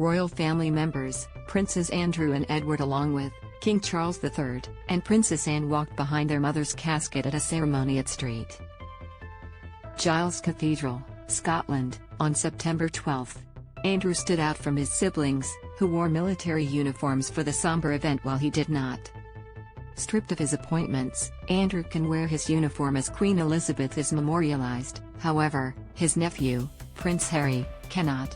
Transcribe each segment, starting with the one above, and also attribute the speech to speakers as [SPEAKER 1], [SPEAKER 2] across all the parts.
[SPEAKER 1] royal family members, Princes Andrew and Edward along with King Charles III, and Princess Anne walked behind their mother's casket at a ceremony at St. Giles Cathedral, Scotland, on September 12. Andrew stood out from his siblings, who wore military uniforms for the somber event while he did not. Stripped of his appointments, Andrew can wear his uniform as Queen Elizabeth is memorialized, however, his nephew, Prince Harry, cannot.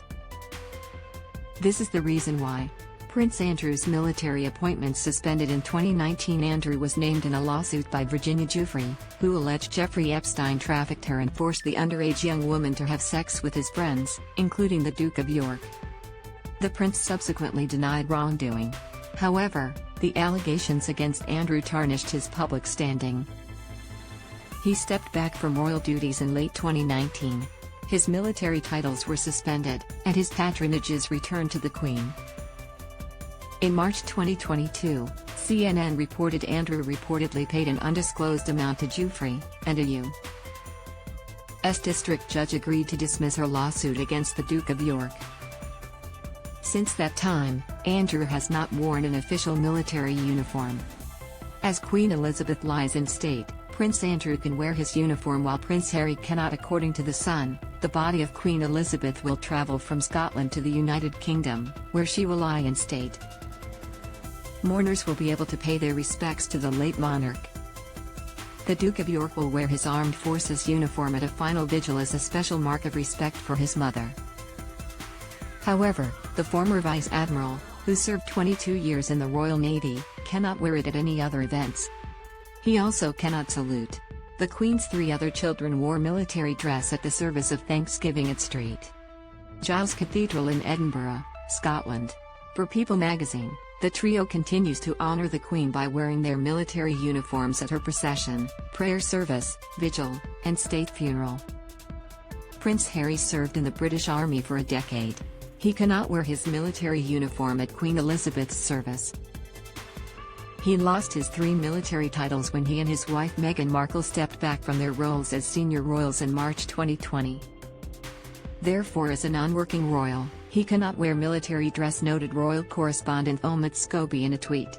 [SPEAKER 1] This is the reason why. Prince Andrew's military appointments suspended in 2019. Andrew was named in a lawsuit by Virginia Giuffre, who alleged Jeffrey Epstein trafficked her and forced the underage young woman to have sex with his friends, including the Duke of York. The prince subsequently denied wrongdoing. However, the allegations against Andrew tarnished his public standing. He stepped back from royal duties in late 2019. His military titles were suspended, and his patronages returned to the Queen. In March 2022, CNN reported Andrew reportedly paid an undisclosed amount to Giuffre, and a U.S. district judge agreed to dismiss her lawsuit against the Duke of York. Since that time, Andrew has not worn an official military uniform. As Queen Elizabeth lies in state, Prince Andrew can wear his uniform while Prince Harry cannot. According to The Sun, the body of Queen Elizabeth will travel from Scotland to the United Kingdom, where she will lie in state. Mourners will be able to pay their respects to the late monarch. The Duke of York will wear his armed forces uniform at a final vigil as a special mark of respect for his mother. However, the former Vice Admiral, who served 22 years in the Royal Navy, cannot wear it at any other events. He also cannot salute. The Queen's 3 other children wore military dress at the service of Thanksgiving at St. Giles Cathedral in Edinburgh, Scotland. For People magazine, the trio continues to honor the Queen by wearing their military uniforms at her procession, prayer service, vigil, and state funeral. Prince Harry served in the British Army for a decade. He cannot wear his military uniform at Queen Elizabeth's service. He lost his 3 military titles when he and his wife Meghan Markle stepped back from their roles as senior royals in March 2020. Therefore, as a non-working royal, he cannot wear military dress, noted royal correspondent Omid Scobie in a tweet.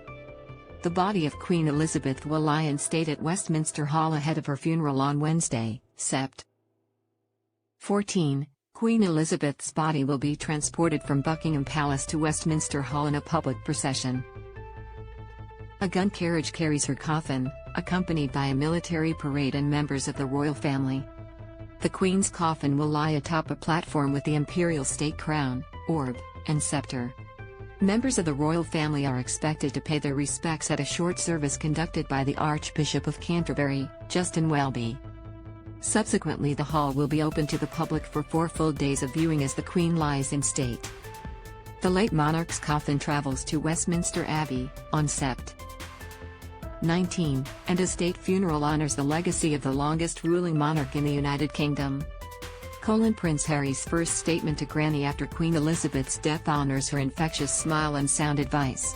[SPEAKER 1] The body of Queen Elizabeth will lie in state at Westminster Hall ahead of her funeral on Wednesday, Sept. 14. Queen Elizabeth's body will be transported from Buckingham Palace to Westminster Hall in a public procession. A gun carriage carries her coffin, accompanied by a military parade and members of the royal family. The Queen's coffin will lie atop a platform with the imperial state crown, orb, and scepter. Members of the royal family are expected to pay their respects at a short service conducted by the Archbishop of Canterbury, Justin Welby. Subsequently, the hall will be open to the public for 4 full days of viewing as the Queen lies in state. The late monarch's coffin travels to Westminster Abbey, on Sept. 19, and a state funeral honors the legacy of the longest ruling monarch in the United Kingdom. Prince Harry's first statement to Granny after Queen Elizabeth's death honors her infectious smile and sound advice.